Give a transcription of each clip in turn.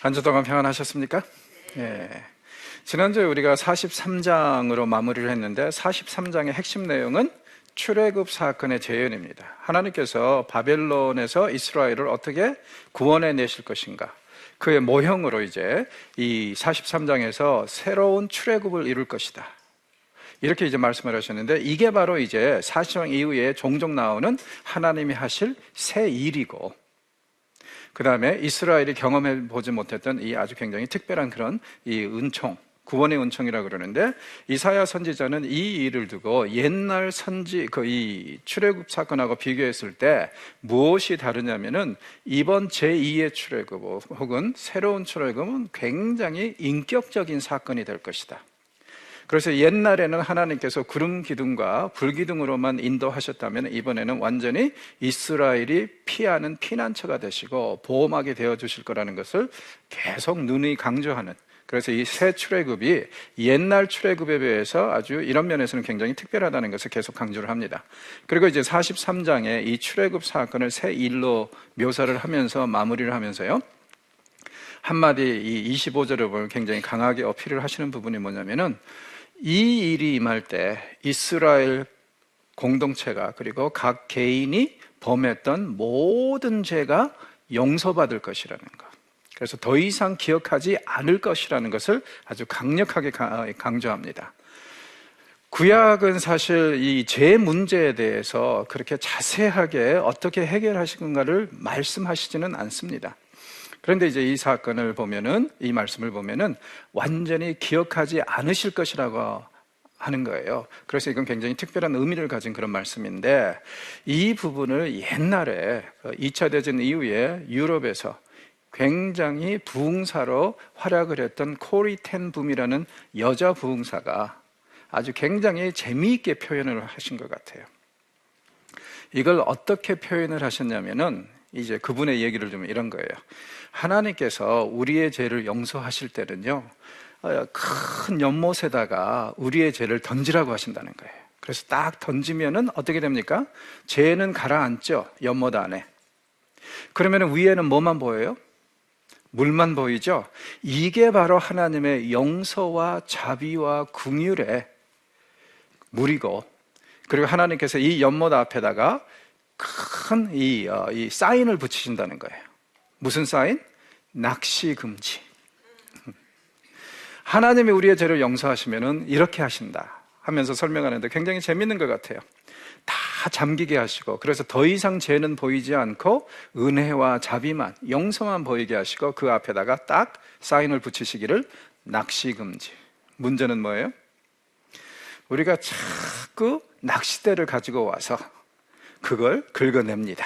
한 주 동안 평안하셨습니까? 예. 지난주에 우리가 43장으로 마무리를 했는데 43장의 핵심 내용은 출애굽 사건의 재현입니다. 하나님께서 바벨론에서 이스라엘을 어떻게 구원해 내실 것인가, 그의 모형으로 이제 이 43장에서 새로운 출애굽을 이룰 것이다, 이렇게 이제 말씀을 하셨는데, 이게 바로 이제 40장 이후에 종종 나오는 하나님이 하실 새 일이고, 그 다음에 이스라엘이 경험해 보지 못했던 이 아주 굉장히 특별한 그런 이 은총, 구원의 은총이라고 그러는데, 이사야 선지자는 이 일을 두고 옛날 선지 이 출애굽 사건하고 비교했을 때 무엇이 다르냐면은, 이번 제2의 출애굽 혹은 새로운 출애굽은 굉장히 인격적인 사건이 될 것이다. 그래서 옛날에는 하나님께서 구름 기둥과 불 기둥으로만 인도하셨다면, 이번에는 완전히 이스라엘이 피하는 피난처가 되시고 보호막이 되어 주실 거라는 것을 계속 누누이 강조하는, 그래서 이 새 출애굽이 옛날 출애굽에 비해서 아주 이런 면에서는 굉장히 특별하다는 것을 계속 강조를 합니다. 그리고 이제 43장에 이 출애굽 사건을 새 일로 묘사를 하면서 마무리를 하면서요, 한마디 이 25절을 보면 굉장히 강하게 어필을 하시는 부분이 뭐냐면은, 이 일이 임할 때 이스라엘 공동체가 그리고 각 개인이 범했던 모든 죄가 용서받을 것이라는 것, 그래서 더 이상 기억하지 않을 것이라는 것을 아주 강력하게 강조합니다. 구약은 사실 이 죄 문제에 대해서 그렇게 자세하게 어떻게 해결하실 건가를 말씀하시지는 않습니다. 그런데 이제 이 사건을 보면은, 이 말씀을 보면은 완전히 기억하지 않으실 것이라고 하는 거예요. 그래서 이건 굉장히 특별한 의미를 가진 그런 말씀인데, 이 부분을 옛날에 2차 대전 이후에 유럽에서 굉장히 부흥사로 활약을 했던 코리 텐 붐이라는 여자 부흥사가 아주 굉장히 재미있게 표현을 하신 것 같아요. 이걸 어떻게 표현을 하셨냐면은, 이제 그분의 얘기를 좀 이런 거예요. 하나님께서 우리의 죄를 용서하실 때는요, 큰 연못에다가 우리의 죄를 던지라고 하신다는 거예요. 그래서 딱 던지면은 어떻게 됩니까? 죄는 가라앉죠, 연못 안에. 그러면 위에는 뭐만 보여요? 물만 보이죠? 이게 바로 하나님의 용서와 자비와 긍휼의 물이고, 그리고 하나님께서 이 연못 앞에다가 큰 이 사인을 붙이신다는 거예요. 무슨 사인? 낚시 금지. 하나님이 우리의 죄를 용서하시면은 이렇게 하신다 하면서 설명하는데 굉장히 재밌는 것 같아요. 다 잠기게 하시고, 그래서 더 이상 죄는 보이지 않고 은혜와 자비만, 용서만 보이게 하시고, 그 앞에다가 딱 사인을 붙이시기를 낚시 금지. 문제는 뭐예요? 우리가 자꾸 낚싯대를 가지고 와서 그걸 긁어냅니다.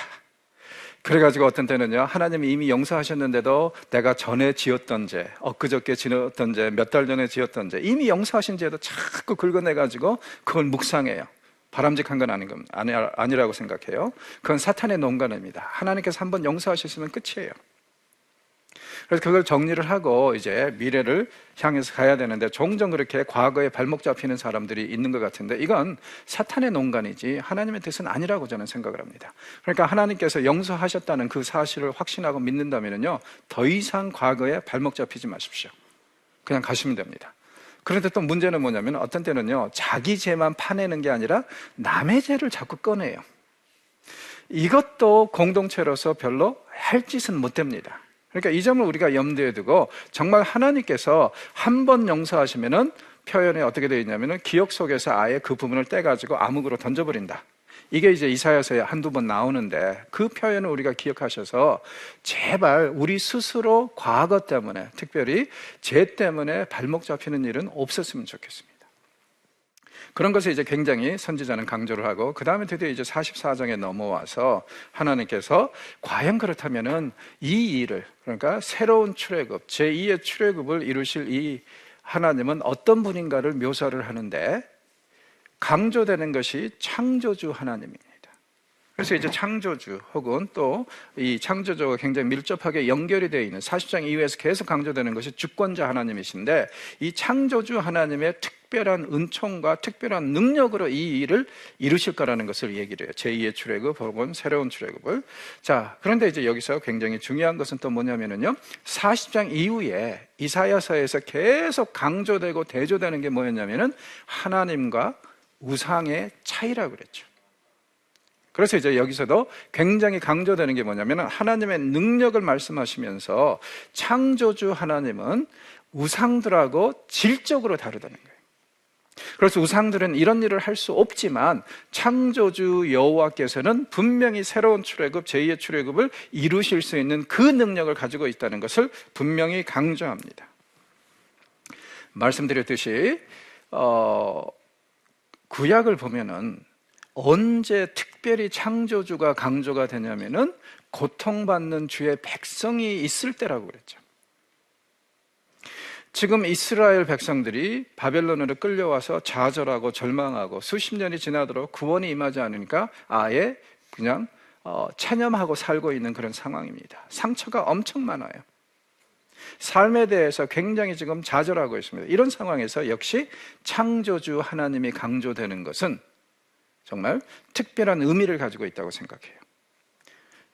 그래가지고 어떤 때는요, 하나님이 이미 용서하셨는데도 내가 전에 지었던 죄, 엊그저께 지었던 죄, 몇 달 전에 지었던 죄, 이미 용서하신 죄도 자꾸 긁어내가지고 그걸 묵상해요. 바람직한 건 아니라고 생각해요. 그건 사탄의 농간입니다. 하나님께서 한번 용서하셨으면 끝이에요. 그래서 그걸 정리를 하고 이제 미래를 향해서 가야 되는데, 종종 그렇게 과거에 발목 잡히는 사람들이 있는 것 같은데, 이건 사탄의 농간이지 하나님의 뜻은 아니라고 저는 생각을 합니다. 그러니까 하나님께서 용서하셨다는 그 사실을 확신하고 믿는다면요, 더 이상 과거에 발목 잡히지 마십시오. 그냥 가시면 됩니다. 그런데 또 문제는 뭐냐면, 어떤 때는요, 자기 죄만 파내는 게 아니라 남의 죄를 자꾸 꺼내요. 이것도 공동체로서 별로 할 짓은 못 됩니다. 그러니까 이 점을 우리가 염두에 두고, 정말 하나님께서 한 번 용서하시면은 표현이 어떻게 되어 있냐면은, 기억 속에서 아예 그 부분을 떼가지고 암흑으로 던져버린다. 이게 이제 이사야서에 한두 번 나오는데, 그 표현을 우리가 기억하셔서 제발 우리 스스로 과거 때문에, 특별히 죄 때문에 발목 잡히는 일은 없었으면 좋겠습니다. 그런 것을 이제 굉장히 선지자는 강조를 하고, 그 다음에 드디어 이제 44장에 넘어와서 하나님께서 과연 그렇다면은 이 일을, 그러니까 새로운 출애굽, 제2의 출애굽을 이루실 이 하나님은 어떤 분인가를 묘사를 하는데, 강조되는 것이 창조주 하나님입니다. 그래서 이제 창조주 혹은 또 이 창조주가 굉장히 밀접하게 연결이 되어 있는 40장 이후에서 계속 강조되는 것이 주권자 하나님이신데, 이 창조주 하나님의 특별한 은총과 특별한 능력으로 이 일을 이루실 거라는 것을 얘기를 해요. 제2의 출애굽 혹은 새로운 출애굽을. 자, 그런데 이제 여기서 굉장히 중요한 것은 또 뭐냐면요, 40장 이후에 이사야서에서 계속 강조되고 대조되는 게 뭐였냐면은 하나님과 우상의 차이라고 그랬죠. 그래서 이제 여기서도 굉장히 강조되는 게 뭐냐면 하나님의 능력을 말씀하시면서 창조주 하나님은 우상들하고 질적으로 다르다는 거예요. 그래서 우상들은 이런 일을 할 수 없지만 창조주 여호와께서는 분명히 새로운 출애굽, 제2의 출애굽을 이루실 수 있는 그 능력을 가지고 있다는 것을 분명히 강조합니다. 말씀드렸듯이 구약을 보면은 언제 특별히 창조주가 강조가 되냐면은 고통받는 주의 백성이 있을 때라고 그랬죠. 지금 이스라엘 백성들이 바벨론으로 끌려와서 좌절하고 절망하고 수십 년이 지나도록 구원이 임하지 않으니까 아예 그냥 체념하고 살고 있는 그런 상황입니다. 상처가 엄청 많아요. 삶에 대해서 굉장히 지금 좌절하고 있습니다. 이런 상황에서 역시 창조주 하나님이 강조되는 것은 정말 특별한 의미를 가지고 있다고 생각해요.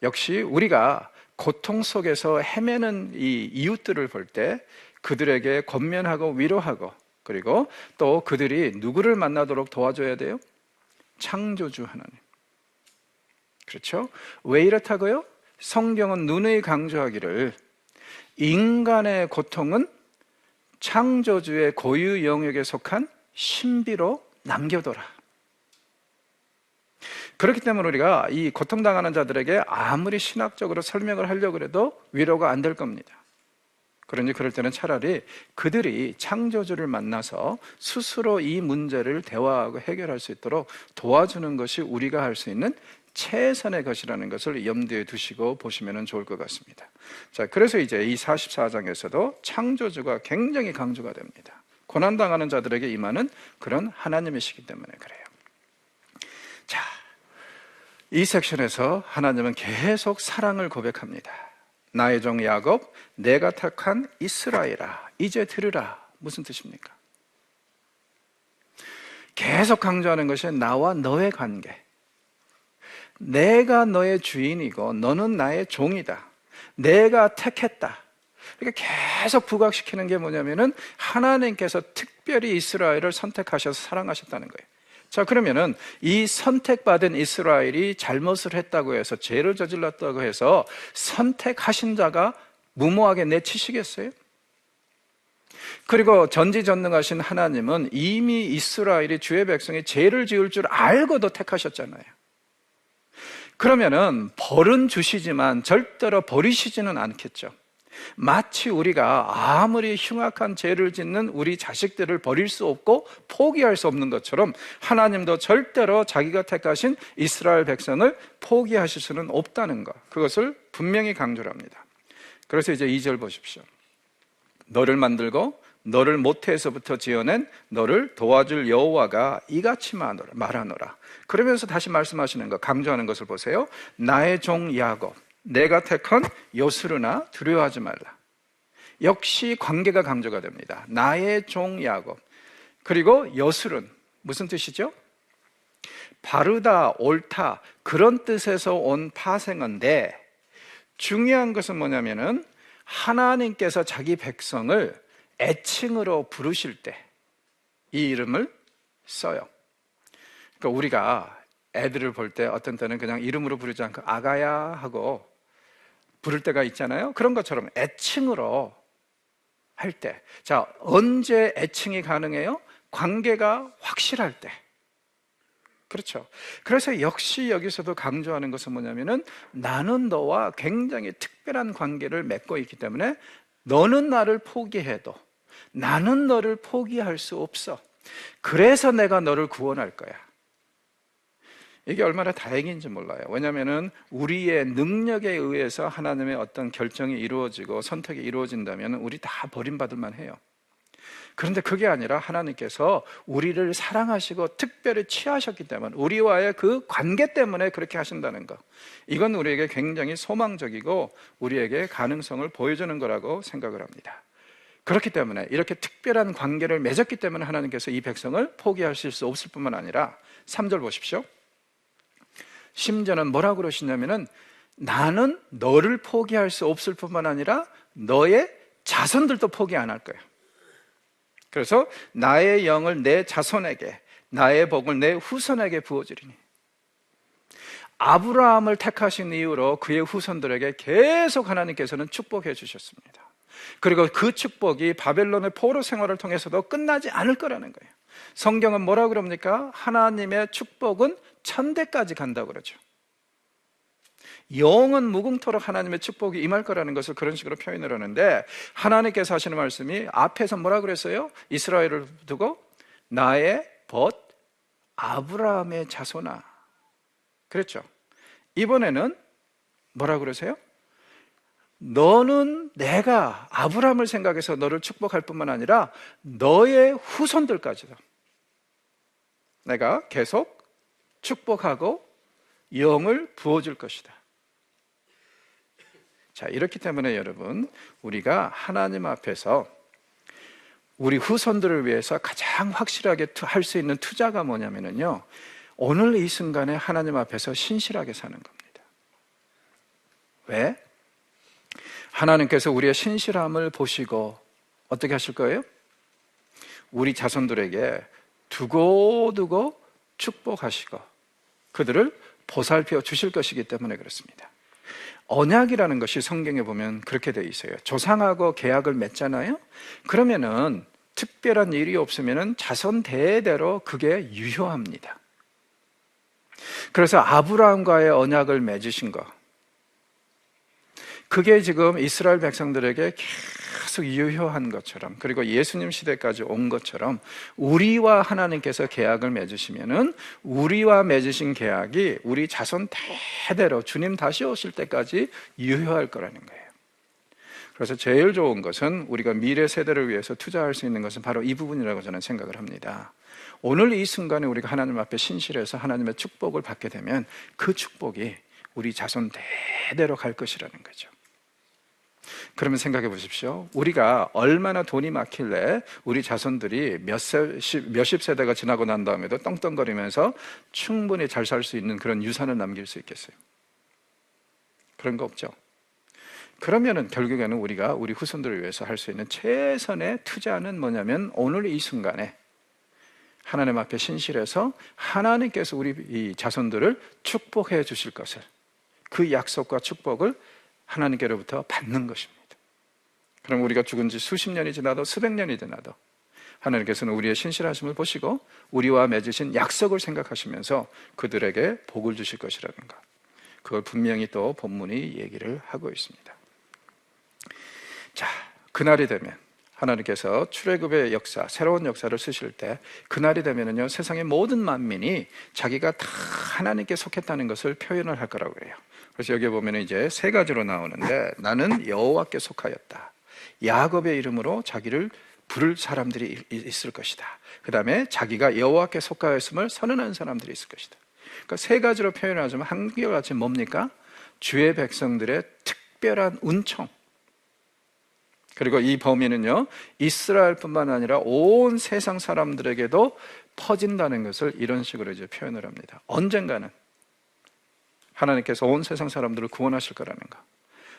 역시 우리가 고통 속에서 헤매는 이 이웃들을 볼 때 그들에게 권면하고 위로하고, 그리고 또 그들이 누구를 만나도록 도와줘야 돼요? 창조주 하나님. 그렇죠? 왜 이렇다고요? 성경은 누누이 강조하기를 인간의 고통은 창조주의 고유 영역에 속한 신비로 남겨둬라. 그렇기 때문에 우리가 이 고통당하는 자들에게 아무리 신학적으로 설명을 하려고 해도 위로가 안 될 겁니다. 그러니 그럴 때는 차라리 그들이 창조주를 만나서 스스로 이 문제를 대화하고 해결할 수 있도록 도와주는 것이 우리가 할 수 있는 최선의 것이라는 것을 염두에 두시고 보시면 좋을 것 같습니다. 자, 그래서 이제 이 44장에서도 창조주가 굉장히 강조가 됩니다. 고난당하는 자들에게 임하는 그런 하나님이시기 때문에 그래요. 자, 이 섹션에서 하나님은 계속 사랑을 고백합니다. 나의 종 야곱, 내가 택한 이스라엘아, 이제 들으라. 무슨 뜻입니까? 계속 강조하는 것이 나와 너의 관계. 내가 너의 주인이고 너는 나의 종이다. 내가 택했다. 그러니까 계속 부각시키는 게 뭐냐면은 하나님께서 특별히 이스라엘을 선택하셔서 사랑하셨다는 거예요. 자, 그러면은 이 선택받은 이스라엘이 잘못을 했다고 해서, 죄를 저질렀다고 해서 선택하신 자가 무모하게 내치시겠어요? 그리고 전지전능하신 하나님은 이미 이스라엘이 주의 백성이 죄를 지을 줄 알고도 택하셨잖아요. 그러면은 벌은 주시지만 절대로 버리시지는 않겠죠. 마치 우리가 아무리 흉악한 죄를 짓는 우리 자식들을 버릴 수 없고 포기할 수 없는 것처럼 하나님도 절대로 자기가 택하신 이스라엘 백성을 포기하실 수는 없다는 것, 그것을 분명히 강조를 합니다. 그래서 이제 2절 보십시오. 너를 만들고 너를 모태에서부터 지어낸 너를 도와줄 여호와가 이같이 말하노라. 그러면서 다시 말씀하시는 것, 강조하는 것을 보세요. 나의 종 야곱, 내가 택한 요스르나 두려워하지 말라. 역시 관계가 강조가 됩니다. 나의 종 야곱, 그리고 요스른, 무슨 뜻이죠? 바르다, 옳다, 그런 뜻에서 온 파생어인데 중요한 것은 뭐냐면은 하나님께서 자기 백성을 애칭으로 부르실 때 이 이름을 써요. 그러니까 우리가 애들을 볼 때 어떤 때는 그냥 이름으로 부르지 않고 아가야 하고 부를 때가 있잖아요. 그런 것처럼 애칭으로 할 때, 자, 언제 애칭이 가능해요? 관계가 확실할 때. 그렇죠. 그래서 역시 여기서도 강조하는 것은 뭐냐면은 나는 너와 굉장히 특별한 관계를 맺고 있기 때문에 너는 나를 포기해도 나는 너를 포기할 수 없어. 그래서 내가 너를 구원할 거야. 이게 얼마나 다행인지 몰라요. 왜냐하면 우리의 능력에 의해서 하나님의 어떤 결정이 이루어지고 선택이 이루어진다면 우리 다 버림받을 만해요. 그런데 그게 아니라 하나님께서 우리를 사랑하시고 특별히 취하셨기 때문에, 우리와의 그 관계 때문에 그렇게 하신다는 것, 이건 우리에게 굉장히 소망적이고 우리에게 가능성을 보여주는 거라고 생각을 합니다. 그렇기 때문에 이렇게 특별한 관계를 맺었기 때문에 하나님께서 이 백성을 포기하실 수 없을 뿐만 아니라 3절 보십시오. 심지어는 뭐라고 그러시냐면은 나는 너를 포기할 수 없을 뿐만 아니라 너의 자손들도 포기 안 할 거야. 그래서 나의 영을 내 자손에게, 나의 복을 내 후손에게 부어주리니. 아브라함을 택하신 이후로 그의 후손들에게 계속 하나님께서는 축복해 주셨습니다. 그리고 그 축복이 바벨론의 포로 생활을 통해서도 끝나지 않을 거라는 거예요. 성경은 뭐라고 그럽니까? 하나님의 축복은 천대까지 간다고 그러죠. 영원 무궁토록 하나님의 축복이 임할 거라는 것을 그런 식으로 표현을 하는데, 하나님께서 하시는 말씀이 앞에서 뭐라고 그랬어요? 이스라엘을 두고 나의 벗 아브라함의 자손아 그랬죠. 이번에는 뭐라고 그러세요? 너는 내가 아브라함을 생각해서 너를 축복할 뿐만 아니라 너의 후손들까지도 내가 계속 축복하고 영을 부어줄 것이다. 자, 이렇기 때문에 여러분, 우리가 하나님 앞에서 우리 후손들을 위해서 가장 확실하게 할 수 있는 투자가 뭐냐면요, 오늘 이 순간에 하나님 앞에서 신실하게 사는 겁니다. 왜? 하나님께서 우리의 신실함을 보시고 어떻게 하실 거예요? 우리 자손들에게 두고두고 축복하시고 그들을 보살펴 주실 것이기 때문에 그렇습니다. 언약이라는 것이 성경에 보면 그렇게 되어 있어요. 조상하고 계약을 맺잖아요. 그러면은 특별한 일이 없으면은 자손 대대로 그게 유효합니다. 그래서 아브라함과의 언약을 맺으신 거, 그게 지금 이스라엘 백성들에게 계속 유효한 것처럼, 그리고 예수님 시대까지 온 것처럼 우리와 하나님께서 계약을 맺으시면은 우리와 맺으신 계약이 우리 자손 대대로 주님 다시 오실 때까지 유효할 거라는 거예요. 그래서 제일 좋은 것은 우리가 미래 세대를 위해서 투자할 수 있는 것은 바로 이 부분이라고 저는 생각을 합니다. 오늘 이 순간에 우리가 하나님 앞에 신실해서 하나님의 축복을 받게 되면 그 축복이 우리 자손 대대로 갈 것이라는 거죠. 그러면 생각해 보십시오. 우리가 얼마나 돈이 많길래 우리 자손들이 몇십 세대가 지나고 난 다음에도 떵떵거리면서 충분히 잘 살 수 있는 그런 유산을 남길 수 있겠어요? 그런 거 없죠. 그러면은 결국에는 우리가 우리 후손들을 위해서 할 수 있는 최선의 투자는 뭐냐면 오늘 이 순간에 하나님 앞에 신실해서 하나님께서 우리 이 자손들을 축복해 주실 것을, 그 약속과 축복을 하나님께로부터 받는 것입니다. 그럼 우리가 죽은 지 수십 년이 지나도 수백 년이 지나도 하나님께서는 우리의 신실하심을 보시고 우리와 맺으신 약속을 생각하시면서 그들에게 복을 주실 것이라는 것, 그걸 분명히 또 본문이 얘기를 하고 있습니다. 자, 그날이 되면 하나님께서 출애굽의 역사, 새로운 역사를 쓰실 때 그날이 되면은요, 세상의 모든 만민이 자기가 다 하나님께 속했다는 것을 표현을 할 거라고 그래요. 그래서 여기 보면 이제 세 가지로 나오는데, 나는 여호와께 속하였다. 야곱의 이름으로 자기를 부를 사람들이 있을 것이다. 그 다음에 자기가 여호와께 속하였음을 선언하는 사람들이 있을 것이다. 그러니까 세 가지로 표현하자면 한결같이 뭡니까? 주의 백성들의 특별한 은총. 그리고 이 범위는요, 이스라엘뿐만 아니라 온 세상 사람들에게도 퍼진다는 것을 이런 식으로 이제 표현을 합니다. 언젠가는 하나님께서 온 세상 사람들을 구원하실 거라는 거.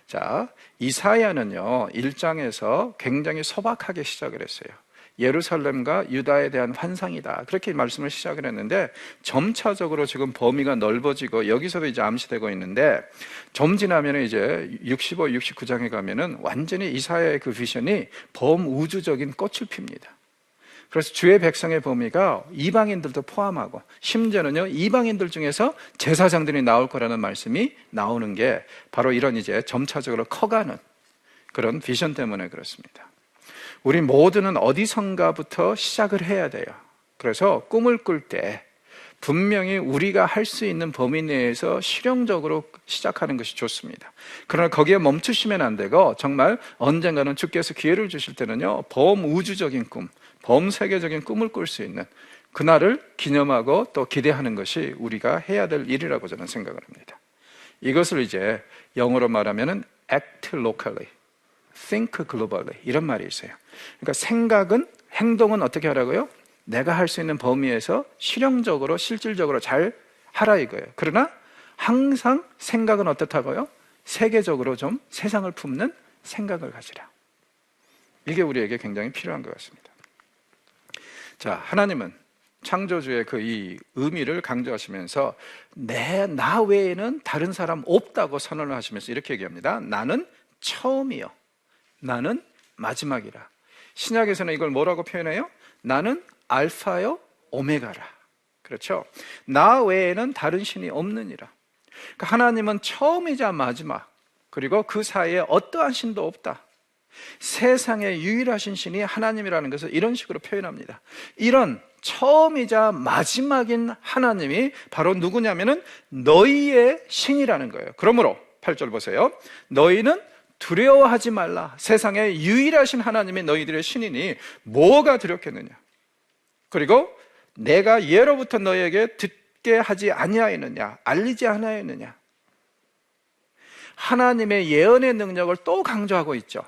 자, 이사야는요 1장에서 굉장히 소박하게 시작을 했어요. 예루살렘과 유다에 대한 환상이다, 그렇게 말씀을 시작을 했는데 점차적으로 지금 범위가 넓어지고 여기서도 이제 암시되고 있는데, 좀 지나면 이제 65, 69장에 가면은 완전히 이사야의 그 비전이 범우주적인 꽃을 핍니다. 그래서 주의 백성의 범위가 이방인들도 포함하고 심지어는요 이방인들 중에서 제사장들이 나올 거라는 말씀이 나오는 게 바로 이런 이제 점차적으로 커가는 그런 비전 때문에 그렇습니다. 우리 모두는 어디선가부터 시작을 해야 돼요. 그래서 꿈을 꿀 때 분명히 우리가 할 수 있는 범위 내에서 실용적으로 시작하는 것이 좋습니다. 그러나 거기에 멈추시면 안 되고, 정말 언젠가는 주께서 기회를 주실 때는요 범우주적인 꿈, 범세계적인 꿈을 꿀 수 있는 그날을 기념하고 또 기대하는 것이 우리가 해야 될 일이라고 저는 생각을 합니다. 이것을 이제 영어로 말하면은 act locally, think globally 이런 말이 있어요. 그러니까 생각은, 행동은 어떻게 하라고요? 내가 할 수 있는 범위에서 실용적으로, 실질적으로 잘 하라 이거예요. 그러나 항상 생각은 어떻다고요? 세계적으로 좀 세상을 품는 생각을 가지라. 이게 우리에게 굉장히 필요한 것 같습니다. 자, 하나님은 창조주의 그 이 의미를 강조하시면서 나 외에는 다른 사람 없다고 선언을 하시면서 이렇게 얘기합니다. 나는 처음이요, 나는 마지막이라. 신약에서는 이걸 뭐라고 표현해요? 나는 알파요 오메가라. 그렇죠? 나 외에는 다른 신이 없느니라. 그러니까 하나님은 처음이자 마지막, 그리고 그 사이에 어떠한 신도 없다. 세상의 유일하신 신이 하나님이라는 것을 이런 식으로 표현합니다. 이런 처음이자 마지막인 하나님이 바로 누구냐면은 너희의 신이라는 거예요. 그러므로 8절 보세요. 너희는 두려워하지 말라. 세상의 유일하신 하나님이 너희들의 신이니 뭐가 두렵겠느냐. 그리고 내가 예로부터 너희에게 듣게 하지 아니하였느냐, 알리지 아니하였느냐. 하나님의 예언의 능력을 또 강조하고 있죠.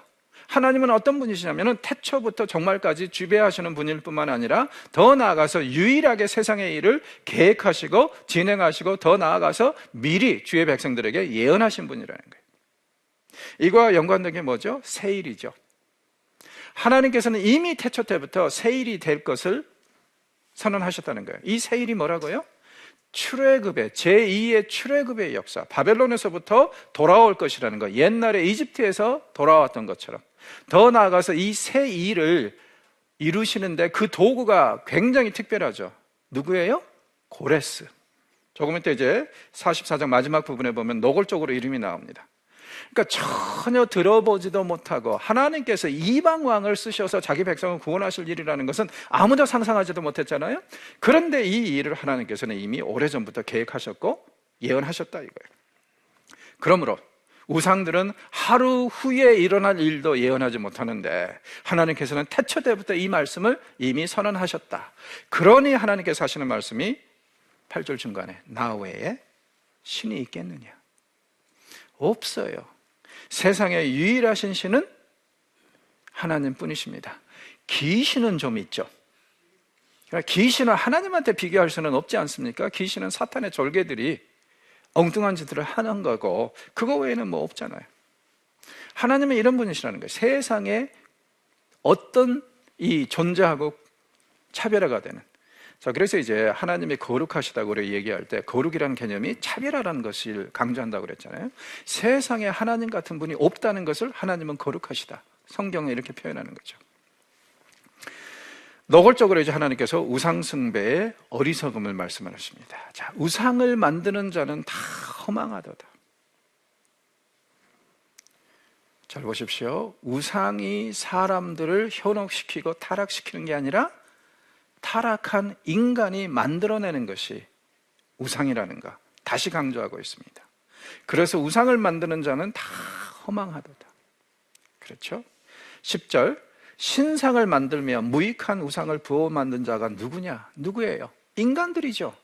하나님은 어떤 분이시냐면 태초부터 종말까지 지배하시는 분일 뿐만 아니라 더 나아가서 유일하게 세상의 일을 계획하시고 진행하시고 더 나아가서 미리 주의 백성들에게 예언하신 분이라는 거예요. 이거와 연관된 게 뭐죠? 세일이죠. 하나님께서는 이미 태초 때부터 세일이 될 것을 선언하셨다는 거예요. 이 세일이 뭐라고요? 출애굽의 제2의 출애굽의 역사, 바벨론에서부터 돌아올 것이라는 거. 옛날에 이집트에서 돌아왔던 것처럼 더 나아가서 이 새 일을 이루시는데 그 도구가 굉장히 특별하죠. 누구예요? 고레스. 조금 이따 이제 44장 마지막 부분에 보면 노골적으로 이름이 나옵니다. 그러니까 전혀 들어보지도 못하고 하나님께서 이방 왕을 쓰셔서 자기 백성을 구원하실 일이라는 것은 아무도 상상하지도 못했잖아요. 그런데 이 일을 하나님께서는 이미 오래전부터 계획하셨고 예언하셨다 이거예요. 그러므로 우상들은 하루 후에 일어날 일도 예언하지 못하는데 하나님께서는 태초 때부터 이 말씀을 이미 선언하셨다. 그러니 하나님께서 하시는 말씀이 8절 중간에 나 외에 신이 있겠느냐? 없어요. 세상의 유일하신 신은 하나님뿐이십니다. 귀신은 좀 있죠. 그러니까 귀신을 하나님한테 비교할 수는 없지 않습니까? 귀신은 사탄의 졸개들이 엉뚱한 짓들을 하는 거고 그거 외에는 뭐 없잖아요. 하나님은 이런 분이시라는 거예요. 세상에 어떤 이 존재하고 차별화가 되는. 자, 그래서 이제 하나님이 거룩하시다고 우리 얘기할 때 거룩이라는 개념이 차별화라는 것을 강조한다고 그랬잖아요. 세상에 하나님 같은 분이 없다는 것을 하나님은 거룩하시다. 성경에 이렇게 표현하는 거죠. 노골적으로 이제 하나님께서 우상숭배의 어리석음을 말씀하십니다. 자, 우상을 만드는 자는 다 허망하도다. 잘 보십시오. 우상이 사람들을 현혹시키고 타락시키는 게 아니라 타락한 인간이 만들어내는 것이 우상이라는 거 다시 강조하고 있습니다. 그래서 우상을 만드는 자는 다 허망하도다. 그렇죠? 10절 신상을 만들며 무익한 우상을 부어 만든 자가 누구냐? 누구예요? 인간들이죠.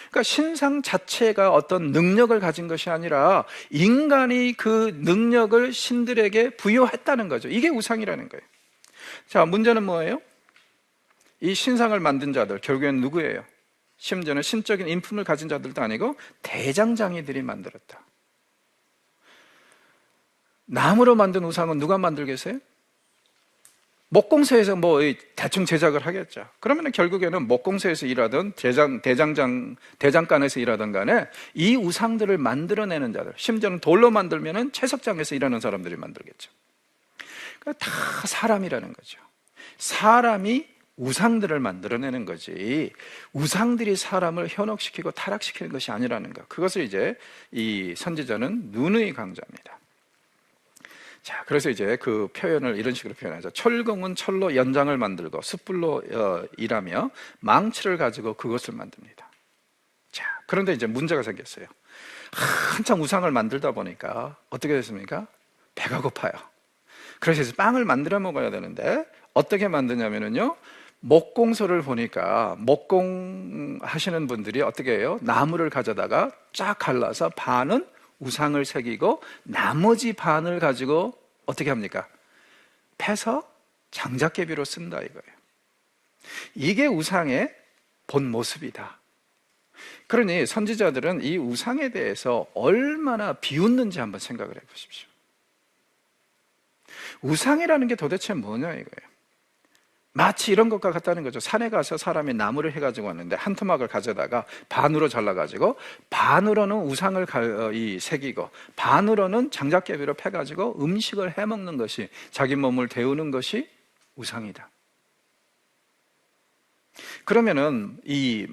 그러니까 신상 자체가 어떤 능력을 가진 것이 아니라 인간이 그 능력을 신들에게 부여했다는 거죠. 이게 우상이라는 거예요. 자, 문제는 뭐예요? 이 신상을 만든 자들 결국엔 누구예요? 심지어는 신적인 인품을 가진 자들도 아니고 대장장이들이 만들었다. 나무로 만든 우상은 누가 만들겠어요? 목공소에서 뭐 대충 제작을 하겠죠. 그러면 결국에는 목공소에서 일하던 대장간에서 일하던 간에 이 우상들을 만들어내는 자들, 심지어는 돌로 만들면은 채석장에서 일하는 사람들이 만들겠죠. 그러니까 다 사람이라는 거죠. 사람이 우상들을 만들어내는 거지 우상들이 사람을 현혹시키고 타락시키는 것이 아니라는 것. 그것을 이제 이 선지자는 누누이 강조합니다. 자, 그래서 이제 그 표현을 이런 식으로 표현하죠. 철공은 철로 연장을 만들고 숯불로 일하며 망치를 가지고 그것을 만듭니다. 자, 그런데 이제 문제가 생겼어요. 한참 우상을 만들다 보니까 어떻게 됐습니까? 배가 고파요. 그래서 이제 빵을 만들어 먹어야 되는데 어떻게 만드냐면요, 목공소를 보니까 목공하시는 분들이 어떻게 해요? 나무를 가져다가 쫙 갈라서 반은 우상을 새기고 나머지 반을 가지고 어떻게 합니까? 패서 장작개비로 쓴다 이거예요. 이게 우상의 본 모습이다. 그러니 선지자들은 이 우상에 대해서 얼마나 비웃는지 한번 생각을 해보십시오. 우상이라는 게 도대체 뭐냐 이거예요. 마치 이런 것과 같다는 거죠. 산에 가서 사람이 나무를 해가지고 왔는데 한 토막을 가져다가 반으로 잘라가지고 반으로는 우상을 새기고 반으로는 장작개비로 패가지고 음식을 해먹는 것이, 자기 몸을 데우는 것이 우상이다. 그러면은 이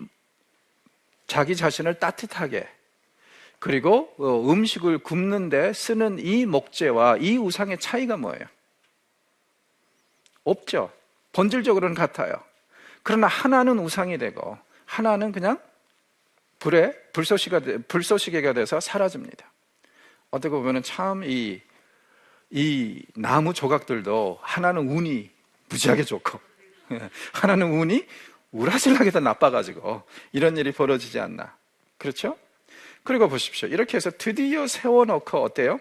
자기 자신을 따뜻하게, 그리고 음식을 굽는데 쓰는 이 목재와 이 우상의 차이가 뭐예요? 없죠. 본질적으로는 같아요. 그러나 하나는 우상이 되고 하나는 그냥 불쏘시개가 돼서 사라집니다. 어떻게 보면 참 이 나무 조각들도 하나는 운이 무지하게 좋고 하나는 운이 우라질나게 더 나빠가지고 이런 일이 벌어지지 않나. 그렇죠? 그리고 보십시오. 이렇게 해서 드디어 세워놓고 어때요?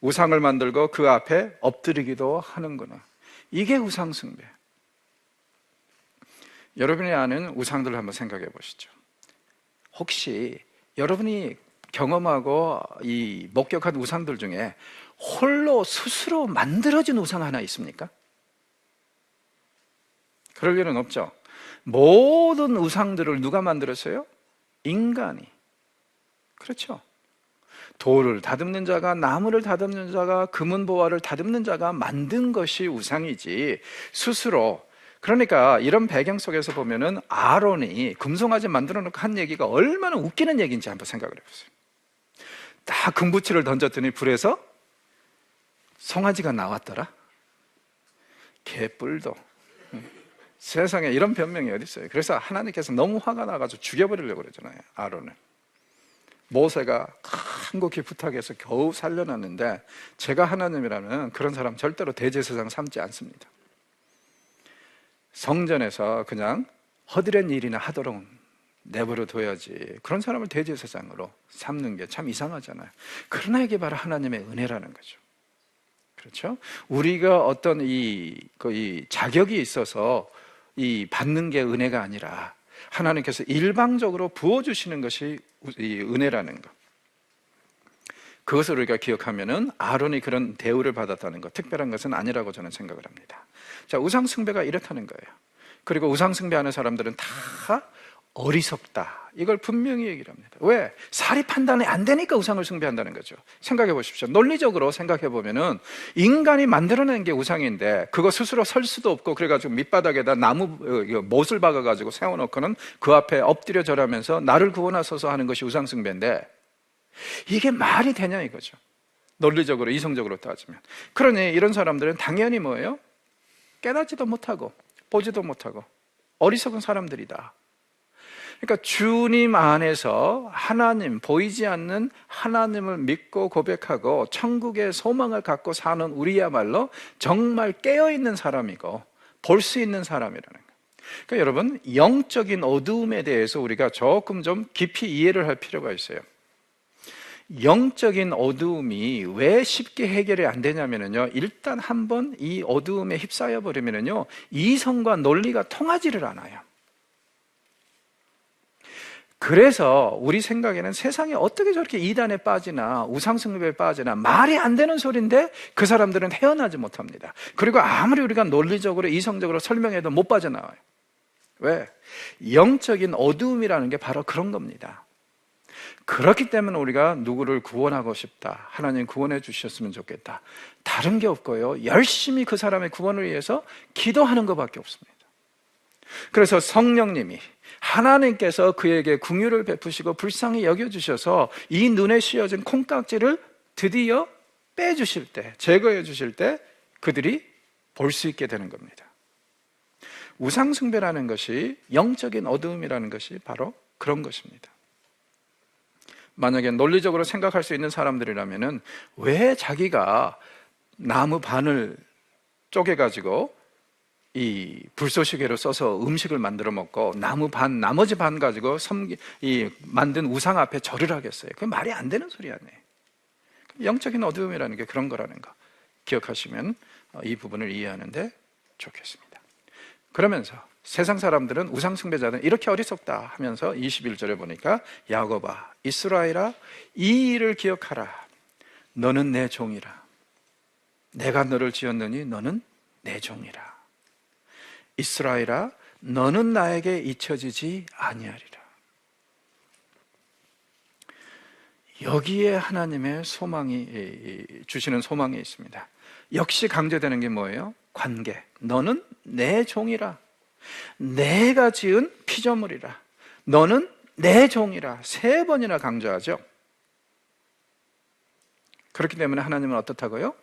우상을 만들고 그 앞에 엎드리기도 하는구나. 이게 우상숭배. 여러분이 아는 우상들을 한번 생각해 보시죠. 혹시 여러분이 경험하고 이 목격한 우상들 중에 홀로 스스로 만들어진 우상 하나 있습니까? 그럴 일은 없죠. 모든 우상들을 누가 만들었어요? 인간이. 그렇죠. 돌을 다듬는 자가, 나무를 다듬는 자가, 금은 보화를 다듬는 자가 만든 것이 우상이지 스스로. 그러니까 이런 배경 속에서 보면은 아론이 금송아지 만들어 놓고 한 얘기가 얼마나 웃기는 얘기인지 한번 생각을 해보세요. 딱 금부치를 던졌더니 불에서 송아지가 나왔더라. 개뿔도. 세상에 이런 변명이 어디 있어요. 그래서 하나님께서 너무 화가 나가지고 죽여버리려고 그러잖아요, 아론을. 모세가 간곡히 부탁해서 겨우 살려놨는데, 제가 하나님이라면 그런 사람 절대로 대제사장 삼지 않습니다. 성전에서 그냥 허드렛 일이나 하도록 내버려 둬야지 그런 사람을 대제사장으로 삼는 게 참 이상하잖아요. 그러나 이게 바로 하나님의 은혜라는 거죠. 그렇죠? 우리가 어떤 이 자격이 있어서 이 받는 게 은혜가 아니라 하나님께서 일방적으로 부어주시는 것이 이 은혜라는 것. 그것을 우리가 기억하면은 아론이 그런 대우를 받았다는 것, 특별한 것은 아니라고 저는 생각을 합니다. 자, 우상숭배가 이렇다는 거예요. 그리고 우상숭배하는 사람들은 다 어리석다, 이걸 분명히 얘기를 합니다. 왜? 사리 판단이 안 되니까 우상을 숭배한다는 거죠. 생각해 보십시오. 논리적으로 생각해 보면은 인간이 만들어낸 게 우상인데 그거 스스로 설 수도 없고, 그래가지고 밑바닥에다 나무 못을 박아가지고 세워놓고는 그 앞에 엎드려 절하면서 나를 구원하소서 하는 것이 우상숭배인데, 이게 말이 되냐 이거죠. 논리적으로, 이성적으로 따지면. 그러니 이런 사람들은 당연히 뭐예요? 깨닫지도 못하고 보지도 못하고 어리석은 사람들이다. 그러니까 주님 안에서 하나님, 보이지 않는 하나님을 믿고 고백하고 천국의 소망을 갖고 사는 우리야말로 정말 깨어있는 사람이고 볼 수 있는 사람이라는 거예요. 그러니까 여러분, 영적인 어두움에 대해서 우리가 조금 좀 깊이 이해를 할 필요가 있어요. 영적인 어두움이 왜 쉽게 해결이 안 되냐면요, 일단 한번 이 어두움에 휩싸여 버리면요, 이성과 논리가 통하지를 않아요. 그래서 우리 생각에는 세상에 어떻게 저렇게 이단에 빠지나 우상숭배에 빠지나 말이 안 되는 소리인데 그 사람들은 헤어나지 못합니다. 그리고 아무리 우리가 논리적으로 이성적으로 설명해도 못 빠져나와요. 왜? 영적인 어두움이라는 게 바로 그런 겁니다. 그렇기 때문에 우리가 누구를 구원하고 싶다, 하나님 구원해 주셨으면 좋겠다, 다른 게 없고요, 열심히 그 사람의 구원을 위해서 기도하는 것밖에 없습니다. 그래서 성령님이, 하나님께서 그에게 긍휼을 베푸시고 불쌍히 여겨주셔서 이 눈에 씌어진 콩깍지를 드디어 빼주실 때, 제거해 주실 때 그들이 볼 수 있게 되는 겁니다. 우상숭배라는 것이, 영적인 어두움이라는 것이 바로 그런 것입니다. 만약에 논리적으로 생각할 수 있는 사람들이라면은 왜 자기가 나무 반을 쪼개가지고 이 불쏘시개로 써서 음식을 만들어 먹고 나무 반, 나머지 반 가지고 만든 우상 앞에 절을 하겠어요? 그게 말이 안 되는 소리 아니에요. 영적인 어두움이라는 게 그런 거라는 거 기억하시면 이 부분을 이해하는데 좋겠습니다. 그러면서 세상 사람들은 우상 숭배자들은 이렇게 어리석다 하면서 21절에 보니까 야곱아 이스라엘아 이 일을 기억하라. 너는 내 종이라. 내가 너를 지었느니 너는 내 종이라. 이스라엘아 너는 나에게 잊혀지지 아니하리라. 여기에 하나님의 소망이 주시는 소망이 있습니다. 역시 강조되는 게 뭐예요? 관계. 너는 내 종이라. 내가 지은 피조물이라. 너는 내 종이라. 3번이나 강조하죠. 그렇기 때문에 하나님은 어떻다고요?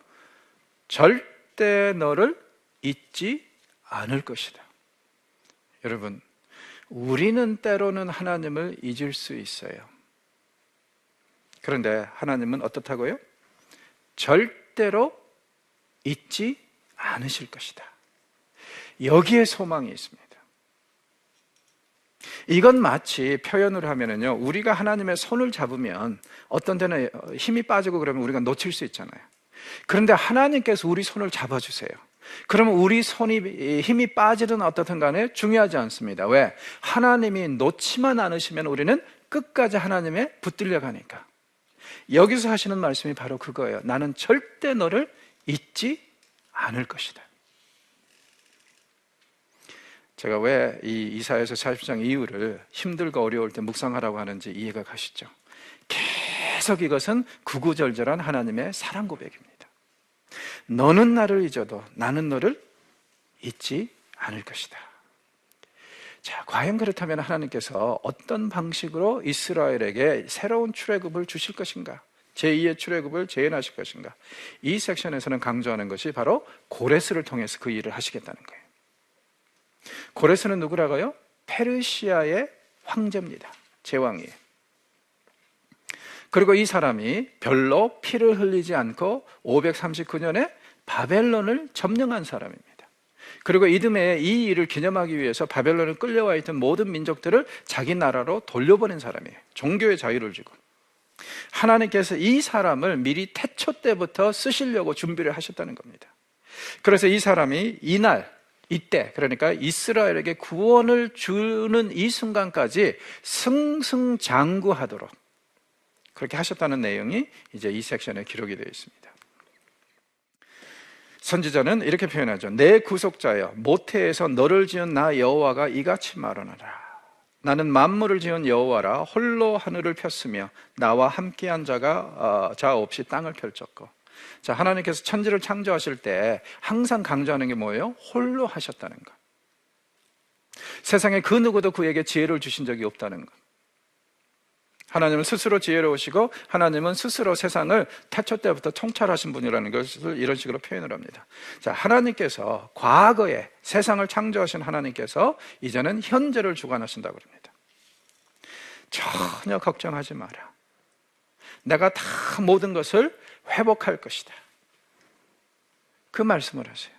절대 너를 잊지 않을 것이다. 여러분, 우리는 때로는 하나님을 잊을 수 있어요. 그런데 하나님은 어떻다고요? 절대로 잊지 않으실 것이다. 여기에 소망이 있습니다. 이건 마치 표현을 하면은요, 우리가 하나님의 손을 잡으면 어떤 데는 힘이 빠지고 그러면 우리가 놓칠 수 있잖아요. 그런데 하나님께서 우리 손을 잡아주세요. 그러면 우리 손이 힘이 빠지든 어떻든 간에 중요하지 않습니다. 왜? 하나님이 놓지만 않으시면 우리는 끝까지 하나님에 붙들려 가니까. 여기서 하시는 말씀이 바로 그거예요. 나는 절대 너를 잊지 않을 것이다. 제가 왜 이 이사야서 40장 이후를 힘들고 어려울 때 묵상하라고 하는지 이해가 가시죠? 계속 이것은 구구절절한 하나님의 사랑 고백입니다. 너는 나를 잊어도 나는 너를 잊지 않을 것이다. 자, 과연 그렇다면 하나님께서 어떤 방식으로 이스라엘에게 새로운 출애굽을 주실 것인가? 제2의 출애굽을 재현하실 것인가? 이 섹션에서는 강조하는 것이 바로 고레스를 통해서 그 일을 하시겠다는 거예요. 고레스는 누구라고요? 페르시아의 황제입니다. 제왕이에요. 그리고 이 사람이 별로 피를 흘리지 않고 539년에 바벨론을 점령한 사람입니다. 그리고 이듬해 이 일을 기념하기 위해서 바벨론에 끌려와 있던 모든 민족들을 자기 나라로 돌려보낸 사람이에요. 종교의 자유를 주고. 하나님께서 이 사람을 미리 태초 때부터 쓰시려고 준비를 하셨다는 겁니다. 그래서 이 사람이 이때 그러니까 이스라엘에게 구원을 주는 이 순간까지 승승장구하도록 그렇게 하셨다는 내용이 이제 이 섹션에 기록이 되어 있습니다. 선지자는 이렇게 표현하죠. 내 구속자여 모태에서 너를 지은 나 여호와가 이같이 말하노라. 나는 만물을 지은 여호와라. 홀로 하늘을 폈으며 나와 함께한 자 없이 땅을 펼쳤고. 자, 하나님께서 천지를 창조하실 때 항상 강조하는 게 뭐예요? 홀로 하셨다는 것. 세상에 그 누구도 그에게 지혜를 주신 적이 없다는 것. 하나님은 스스로 지혜로우시고 하나님은 스스로 세상을 태초 때부터 통찰하신 분이라는 것을 이런 식으로 표현을 합니다. 자, 하나님께서 과거에 세상을 창조하신 하나님께서 이제는 현재를 주관하신다고 합니다. 전혀 걱정하지 마라. 내가 다 모든 것을 회복할 것이다. 그 말씀을 하세요.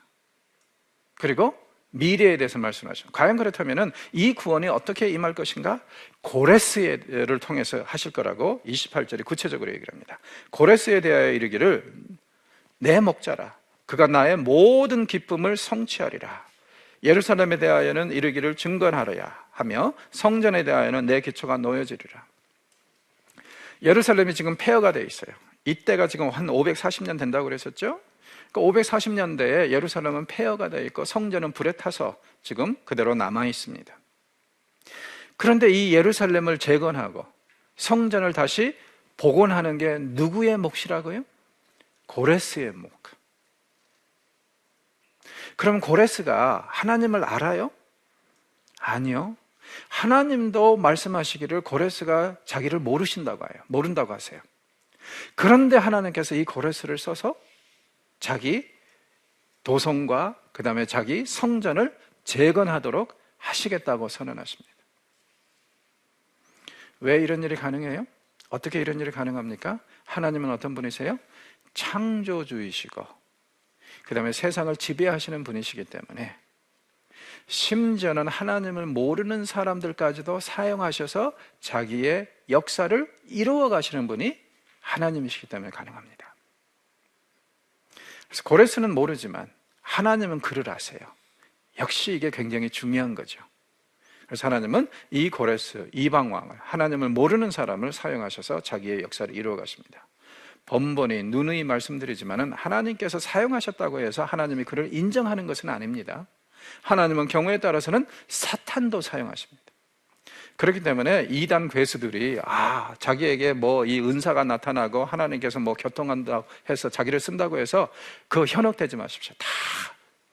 그리고 미래에 대해서 말씀하시죠. 과연 그렇다면 이 구원이 어떻게 임할 것인가? 고레스를 통해서 하실 거라고 28절이 구체적으로 얘기를 합니다. 고레스에 대하여 이르기를 내 목자라. 그가 나의 모든 기쁨을 성취하리라. 예루살렘에 대하여는 이르기를 증거하여야 하며 성전에 대하여는 내 기초가 놓여지리라. 예루살렘이 지금 폐허가 되어 있어요. 이때가 지금 한 540년 된다고 그랬었죠? 540년대에 예루살렘은 폐허가 되어 있고 성전은 불에 타서 지금 그대로 남아 있습니다. 그런데 이 예루살렘을 재건하고 성전을 다시 복원하는 게 누구의 몫이라고요? 고레스의 몫. 그럼 고레스가 하나님을 알아요? 아니요. 하나님도 말씀하시기를 고레스가 자기를 모른다고 하세요. 그런데 하나님께서 이 고레스를 써서 자기 도성과 그 다음에 자기 성전을 재건하도록 하시겠다고 선언하십니다. 왜 이런 일이 가능해요? 어떻게 이런 일이 가능합니까? 하나님은 어떤 분이세요? 창조주이시고 그 다음에 세상을 지배하시는 분이시기 때문에 심지어는 하나님을 모르는 사람들까지도 사용하셔서 자기의 역사를 이루어 가시는 분이 하나님이시기 때문에 가능합니다. 그래서 고레스는 모르지만 하나님은 그를 아세요. 역시 이게 굉장히 중요한 거죠. 그래서 하나님은 이 고레스, 이방왕을, 하나님을 모르는 사람을 사용하셔서 자기의 역사를 이루어 가십니다. 번번이 누누이 말씀드리지만은 하나님께서 사용하셨다고 해서 하나님이 그를 인정하는 것은 아닙니다. 하나님은 경우에 따라서는 사탄도 사용하십니다. 그렇기 때문에 이단 괴수들이 자기에게 뭐 이 은사가 나타나고 하나님께서 뭐 교통한다고 해서 자기를 쓴다고 해서 그거 현혹되지 마십시오. 다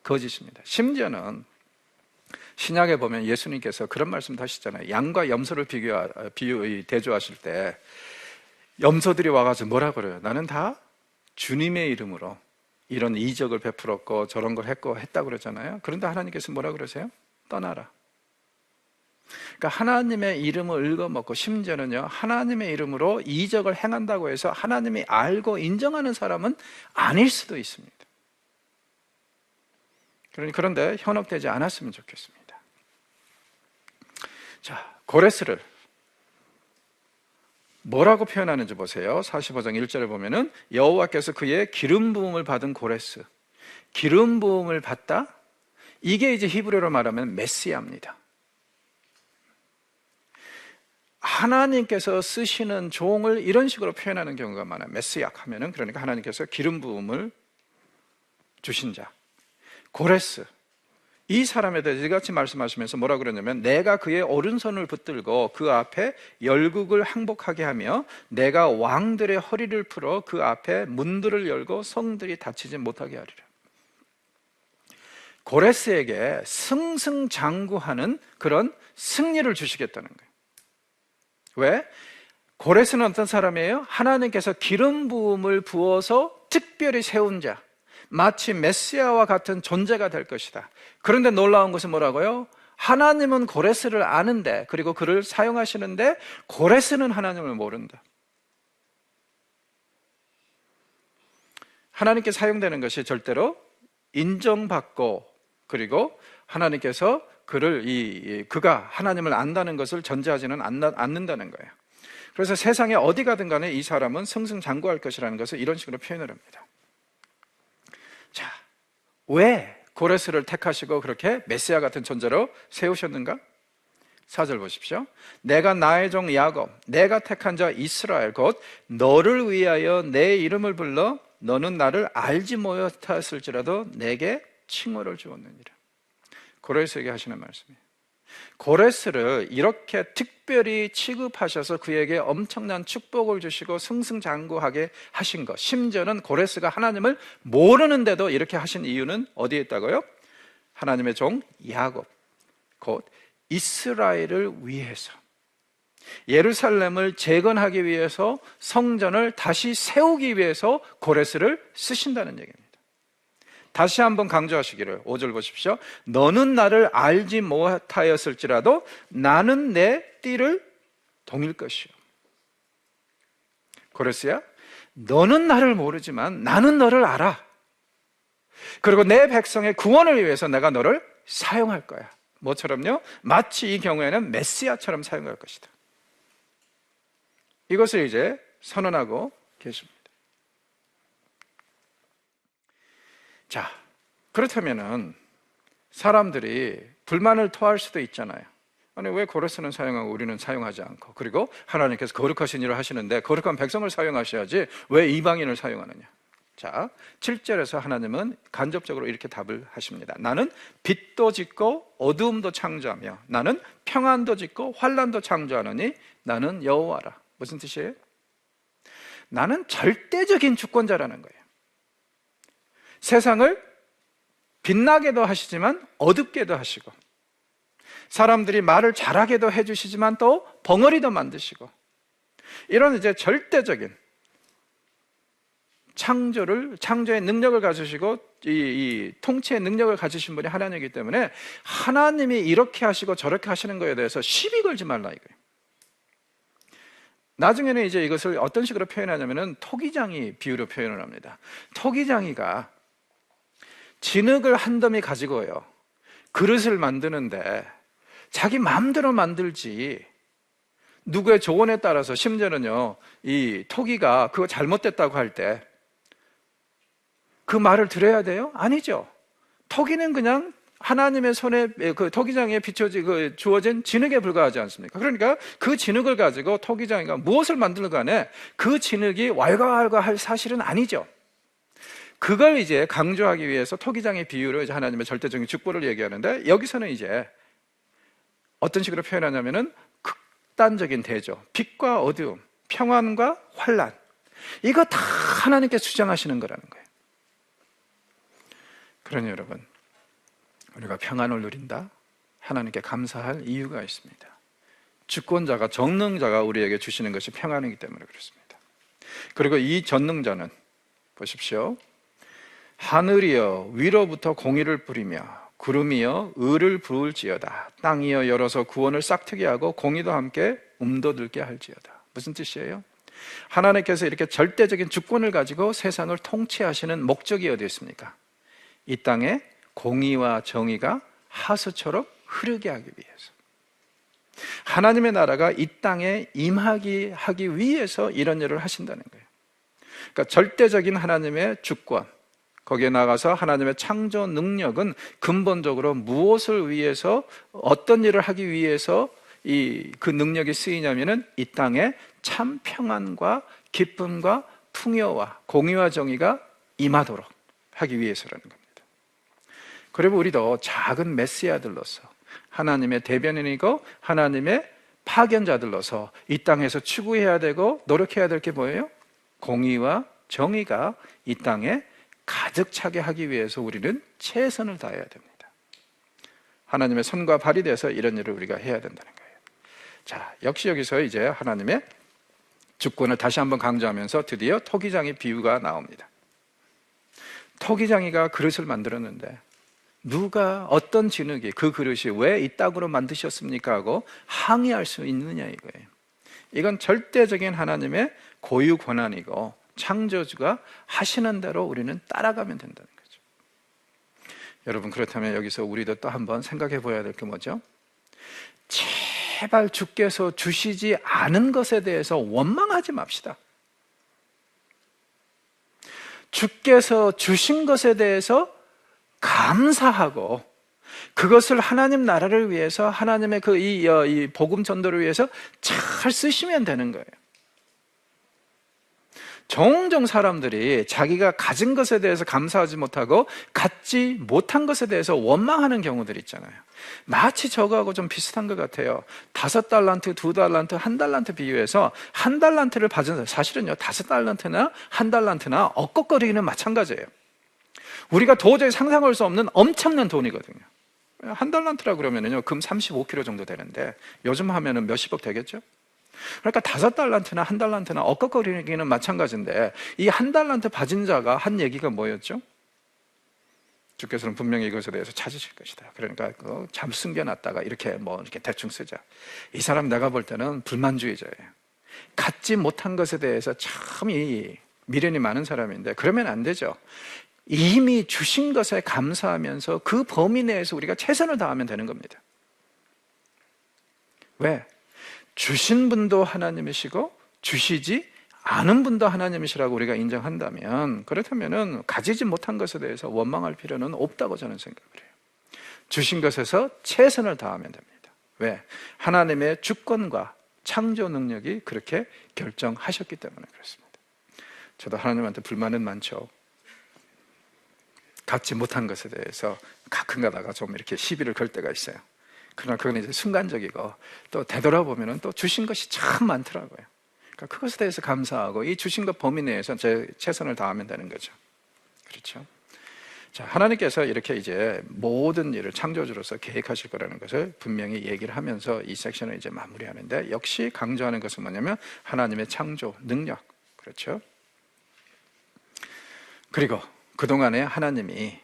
거짓입니다. 심지어는 신약에 보면 예수님께서 그런 말씀도 하시잖아요. 양과 염소를 대조하실 때 염소들이 와가지고 뭐라 그래요? 나는 다 주님의 이름으로 이런 이적을 베풀었고 저런 걸 했다고 그러잖아요. 그런데 하나님께서 뭐라 그러세요? 떠나라. 그러니까 하나님의 이름을 읽어먹고 심지어는요, 하나님의 이름으로 이적을 행한다고 해서 하나님이 알고 인정하는 사람은 아닐 수도 있습니다. 그런데 현혹되지 않았으면 좋겠습니다. 자, 고레스를 뭐라고 표현하는지 보세요. 45장 1절에 보면은 여호와께서 그의 기름 부음을 받은 고레스, 기름 부음을 받다? 이게 이제 히브리어로 말하면 메시아입니다. 하나님께서 쓰시는 종을 이런 식으로 표현하는 경우가 많아요. 메시아 하면은 그러니까 하나님께서 기름 부음을 주신 자. 고레스, 이 사람에 대해서 이같이 말씀하시면서 뭐라 그러냐면 내가 그의 오른손을 붙들고 그 앞에 열국을 항복하게 하며 내가 왕들의 허리를 풀어 그 앞에 문들을 열고 성들이 닫히지 못하게 하리라. 고레스에게 승승장구하는 그런 승리를 주시겠다는 거예요. 왜? 고레스는 어떤 사람이에요? 하나님께서 기름 부음을 부어서 특별히 세운 자, 마치 메시아와 같은 존재가 될 것이다. 그런데 놀라운 것은 뭐라고요? 하나님은 고레스를 아는데, 그리고 그를 사용하시는데 고레스는 하나님을 모른다. 하나님께 사용되는 것이 절대로 인정받고, 그리고 하나님께서 그가 하나님을 안다는 것을 전제하지는 않는다는 거예요. 그래서 세상에 어디 가든 간에 이 사람은 승승장구할 것이라는 것을 이런 식으로 표현을 합니다. 자, 왜 고레스를 택하시고 그렇게 메시아 같은 존재로 세우셨는가? 4절 보십시오. 내가 나의 종 야곱, 내가 택한 자 이스라엘, 곧 너를 위하여 내 이름을 불러 너는 나를 알지 못하였을지라도 내게 칭호를 주었느니라. 고레스에게 하시는 말씀이에요. 고레스를 이렇게 특별히 취급하셔서 그에게 엄청난 축복을 주시고 승승장구하게 하신 것, 심지어는 고레스가 하나님을 모르는데도 이렇게 하신 이유는 어디에 있다고요? 하나님의 종 야곱, 곧 이스라엘을 위해서, 예루살렘을 재건하기 위해서, 성전을 다시 세우기 위해서 고레스를 쓰신다는 얘기입니다. 다시 한번 강조하시기를 5절 보십시오. 너는 나를 알지 못하였을지라도 나는 내 띠를 동일 것이요. 고레스야, 너는 나를 모르지만 나는 너를 알아. 그리고 내 백성의 구원을 위해서 내가 너를 사용할 거야. 뭐처럼요? 마치 이 경우에는 메시아처럼 사용할 것이다. 이것을 이제 선언하고 계십니다. 자, 그렇다면은 사람들이 불만을 토할 수도 있잖아요. 아니, 왜 고레스는 사용하고 우리는 사용하지 않고, 그리고 하나님께서 거룩하신 일을 하시는데 거룩한 백성을 사용하셔야지 왜 이방인을 사용하느냐. 자, 7절에서 하나님은 간접적으로 이렇게 답을 하십니다. 나는 빛도 짓고 어두움도 창조하며 나는 평안도 짓고 환난도 창조하느니 나는 여호와라. 무슨 뜻이에요? 나는 절대적인 주권자라는 거예요. 세상을 빛나게도 하시지만 어둡게도 하시고, 사람들이 말을 잘하게도 해주시지만 또 벙어리도 만드시고, 이런 이제 절대적인 창조의 능력을 가지시고 이 통치의 능력을 가지신 분이 하나님이기 때문에 하나님이 이렇게 하시고 저렇게 하시는 거에 대해서 시비 걸지 말라 이거예요. 나중에는 이제 이것을 어떤 식으로 표현하냐면은 토기장이 비유로 표현을 합니다. 토기장이가 진흙을 한 더미 가지고요, 그릇을 만드는데 자기 마음대로 만들지, 누구의 조언에 따라서, 심지어는요, 이 토기가 그거 잘못됐다고 할 때 그 말을 들어야 돼요? 아니죠. 토기는 그냥 하나님의 손에 그 토기장에 주어진 진흙에 불과하지 않습니까? 그러니까 그 진흙을 가지고 토기장이가 무엇을 만들든 간에 그 진흙이 왈가왈가할 사실은 아니죠. 그걸 이제 강조하기 위해서 토기장의 비유로 이제 하나님의 절대적인 축복을 얘기하는데, 여기서는 이제 어떤 식으로 표현하냐면은 극단적인 대조, 빛과 어두움, 평안과 환란, 이거 다 하나님께 주장하시는 거라는 거예요. 그러니 여러분, 우리가 평안을 누린다, 하나님께 감사할 이유가 있습니다. 주권자가, 전능자가 우리에게 주시는 것이 평안이기 때문에 그렇습니다. 그리고 이 전능자는 보십시오. 하늘이여 위로부터 공의를 뿌리며 구름이여 의를 부을지어다. 땅이여 열어서 구원을 싹트게 하고 공의도 함께 움돋을게 할지어다. 무슨 뜻이에요? 하나님께서 이렇게 절대적인 주권을 가지고 세상을 통치하시는 목적이 어디 있습니까? 이 땅에 공의와 정의가 하수처럼 흐르게 하기 위해서, 하나님의 나라가 이 땅에 임하기 위해서 이런 일을 하신다는 거예요. 그러니까 절대적인 하나님의 주권, 거기에 나가서 하나님의 창조 능력은 근본적으로 무엇을 위해서, 어떤 일을 하기 위해서 그 능력이 쓰이냐면은 이 땅에 참 평안과 기쁨과 풍요와 공의와 정의가 임하도록 하기 위해서라는 겁니다. 그리고 우리도 작은 메시아들로서, 하나님의 대변인이고 하나님의 파견자들로서 이 땅에서 추구해야 되고 노력해야 될 게 뭐예요? 공의와 정의가 이 땅에 가득 차게 하기 위해서 우리는 최선을 다해야 됩니다. 하나님의 손과 발이 돼서 이런 일을 우리가 해야 된다는 거예요. 자, 역시 여기서 이제 하나님의 주권을 다시 한번 강조하면서 드디어 토기장의 비유가 나옵니다. 토기장이가 그릇을 만들었는데 누가, 어떤 진흙이 그 그릇이 왜 이 땅으로 만드셨습니까? 하고 항의할 수 있느냐 이거예요. 이건 절대적인 하나님의 고유 권한이고 창조주가 하시는 대로 우리는 따라가면 된다는 거죠. 여러분, 그렇다면 여기서 우리도 또 한번 생각해 보아야 될 게 뭐죠? 제발 주께서 주시지 않은 것에 대해서 원망하지 맙시다. 주께서 주신 것에 대해서 감사하고 그것을 하나님 나라를 위해서, 하나님의 이 복음 전도를 위해서 잘 쓰시면 되는 거예요. 종종 사람들이 자기가 가진 것에 대해서 감사하지 못하고 갖지 못한 것에 대해서 원망하는 경우들이 있잖아요. 마치 저거하고 좀 비슷한 것 같아요. 5달란트, 2달란트, 1달란트 비유해서 1달란트를 받은, 사실은요 5달란트나 1달란트나 엇걱거리기는 마찬가지예요. 우리가 도저히 상상할 수 없는 엄청난 돈이거든요. 1달란트라 그러면은요 금 35kg 정도 되는데 요즘 하면은 몇십억 되겠죠? 그러니까 5달란트나 1달란트나 엇걱거리기는 마찬가지인데, 이 1달란트 받은 자가 한 얘기가 뭐였죠? 주께서는 분명히 이것에 대해서 찾으실 것이다. 그러니까 잠 숨겨놨다가 이렇게 이렇게 대충 쓰자. 이 사람 내가 볼 때는 불만주의자예요. 갖지 못한 것에 대해서 참 미련이 많은 사람인데, 그러면 안 되죠. 이미 주신 것에 감사하면서 그 범위 내에서 우리가 최선을 다하면 되는 겁니다. 왜? 주신 분도 하나님이시고 주시지 않은 분도 하나님이시라고 우리가 인정한다면, 그렇다면은 가지지 못한 것에 대해서 원망할 필요는 없다고 저는 생각을 해요. 주신 것에서 최선을 다하면 됩니다. 왜? 하나님의 주권과 창조 능력이 그렇게 결정하셨기 때문에 그렇습니다. 저도 하나님한테 불만은 많죠. 갖지 못한 것에 대해서 가끔 가다가 좀 이렇게 시비를 걸 때가 있어요. 그러나 그건 이제 순간적이고, 또 되돌아보면 또 주신 것이 참 많더라고요. 그러니까 그것에 대해서 감사하고 이 주신 것 범위 내에서 제 최선을 다하면 되는 거죠. 그렇죠? 자, 하나님께서 이렇게 이제 모든 일을 창조주로서 계획하실 거라는 것을 분명히 얘기를 하면서 이 섹션을 이제 마무리하는데, 역시 강조하는 것은 뭐냐면 하나님의 창조 능력. 그렇죠? 그리고 그동안에 하나님이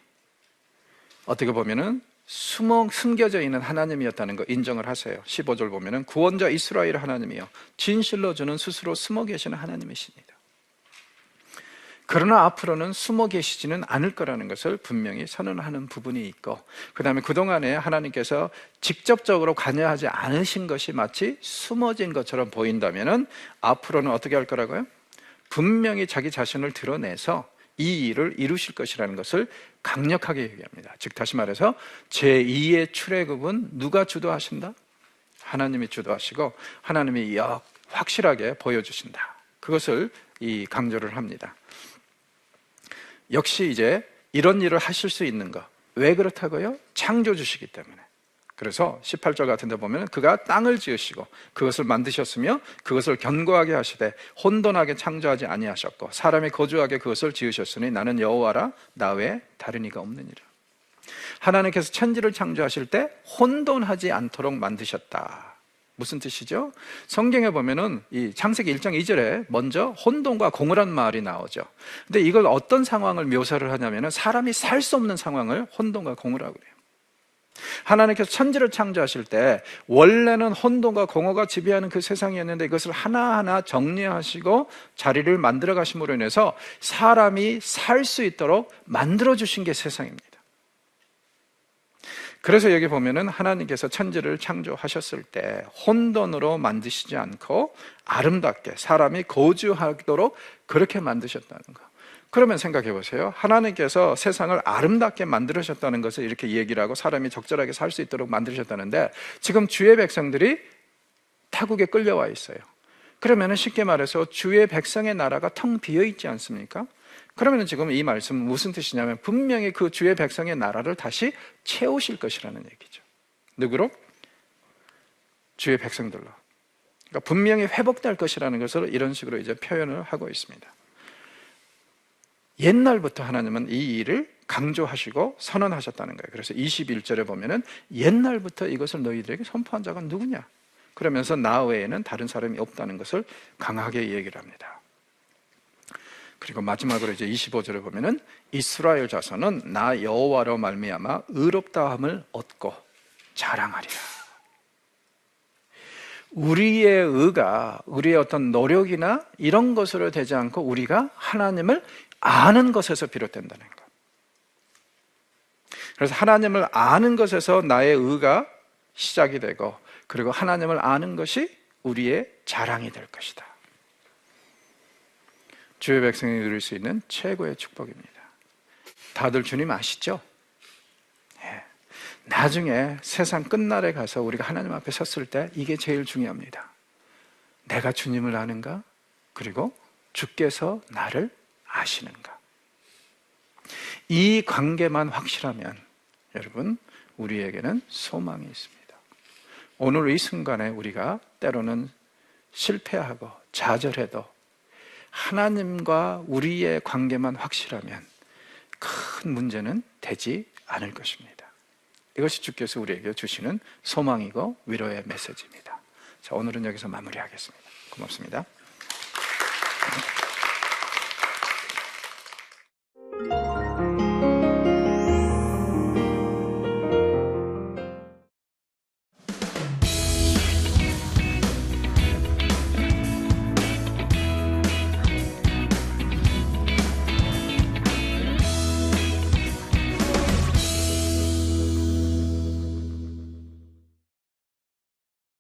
어떻게 보면은 숨겨져 있는 하나님이었다는 거 인정을 하세요. 15절 보면은 구원자 이스라엘 하나님이요 진실로 주는 스스로 숨어 계시는 하나님이십니다. 그러나 앞으로는 숨어 계시지는 않을 거라는 것을 분명히 선언하는 부분이 있고, 그 다음에 그동안에 하나님께서 직접적으로 관여하지 않으신 것이 마치 숨어진 것처럼 보인다면은 앞으로는 어떻게 할 거라고요? 분명히 자기 자신을 드러내서 이 일을 이루실 것이라는 것을 강력하게 얘기합니다. 즉 다시 말해서 제2의 출애굽은 누가 주도하신다? 하나님이 주도하시고 하나님이 확실하게 보여주신다. 그것을 강조를 합니다. 역시 이제 이런 일을 하실 수 있는 것. 왜 그렇다고요? 창조주시기 때문에. 그래서 18절 같은 데 보면 그가 땅을 지으시고 그것을 만드셨으며 그것을 견고하게 하시되 혼돈하게 창조하지 아니하셨고 사람이 거주하게 그것을 지으셨으니 나는 여호와라 나 외에 다른 이가 없느니라. 하나님께서 천지를 창조하실 때 혼돈하지 않도록 만드셨다. 무슨 뜻이죠? 성경에 보면은 이 창세기 1장 2절에 먼저 혼돈과 공허란 말이 나오죠. 근데 이걸 어떤 상황을 묘사를 하냐면은 사람이 살 수 없는 상황을 혼돈과 공허라고 그래요. 하나님께서 천지를 창조하실 때 원래는 혼돈과 공허가 지배하는 그 세상이었는데 이것을 하나하나 정리하시고 자리를 만들어 가심으로 인해서 사람이 살 수 있도록 만들어 주신 게 세상입니다. 그래서 여기 보면은 하나님께서 천지를 창조하셨을 때 혼돈으로 만드시지 않고 아름답게 사람이 거주하도록 그렇게 만드셨다는 거. 그러면 생각해 보세요. 하나님께서 세상을 아름답게 만들으셨다는 것을 이렇게 얘기를 하고 사람이 적절하게 살 수 있도록 만드셨다는데 지금 주의 백성들이 타국에 끌려와 있어요. 그러면 쉽게 말해서 주의 백성의 나라가 텅 비어 있지 않습니까? 그러면 지금 이 말씀은 무슨 뜻이냐면 분명히 그 주의 백성의 나라를 다시 채우실 것이라는 얘기죠. 누구로? 주의 백성들로. 그러니까 분명히 회복될 것이라는 것을 이런 식으로 이제 표현을 하고 있습니다. 옛날부터 하나님은 이 일을 강조하시고 선언하셨다는 거예요. 그래서 21절에 보면은 옛날부터 이것을 너희들에게 선포한 자가 누구냐? 그러면서 나 외에는 다른 사람이 없다는 것을 강하게 얘기를 합니다. 그리고 마지막으로 이제 25절에 보면은 이스라엘 자손은 나 여호와로 말미암아 의롭다함을 얻고 자랑하리라. 우리의 의가 우리의 어떤 노력이나 이런 것으로 되지 않고 우리가 하나님을 아는 것에서 비롯된다는 것. 그래서 하나님을 아는 것에서 나의 의가 시작이 되고 그리고 하나님을 아는 것이 우리의 자랑이 될 것이다. 주의 백성이 누릴 수 있는 최고의 축복입니다. 다들 주님 아시죠? 네. 나중에 세상 끝날에 가서 우리가 하나님 앞에 섰을 때 이게 제일 중요합니다. 내가 주님을 아는가? 그리고 주께서 나를 아시는가? 이 관계만 확실하면 여러분 우리에게는 소망이 있습니다. 오늘 이 순간에 우리가 때로는 실패하고 좌절해도 하나님과 우리의 관계만 확실하면 큰 문제는 되지 않을 것입니다. 이것이 주께서 우리에게 주시는 소망이고 위로의 메시지입니다. 자, 오늘은 여기서 마무리하겠습니다. 고맙습니다.